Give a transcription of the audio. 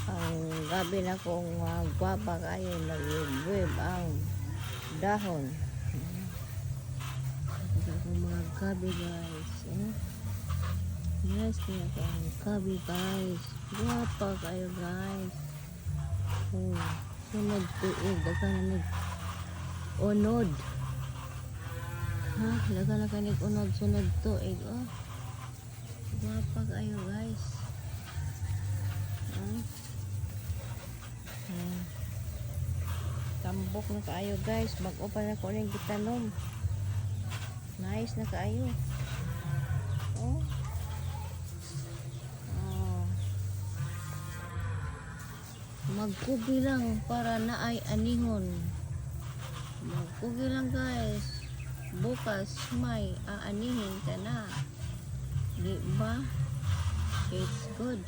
Ang gabi na kong gwapa kayo, nag-web ang dahon. Ito ko mga gabi guys. Yes, kaya ko ang gabi guys. Gwapa kayo guys. Sunod tuig, daga na unod. Daga na kanig unod, sunod tuig. Gwapa kayo guys. Tambok na kaayo guys, bago pa na ko rin gitanom. Nice na kaayo. Magkugi lang para na ay anihon. Magkugi lang guys, bukas may aanihin ka na, di ba? It's good.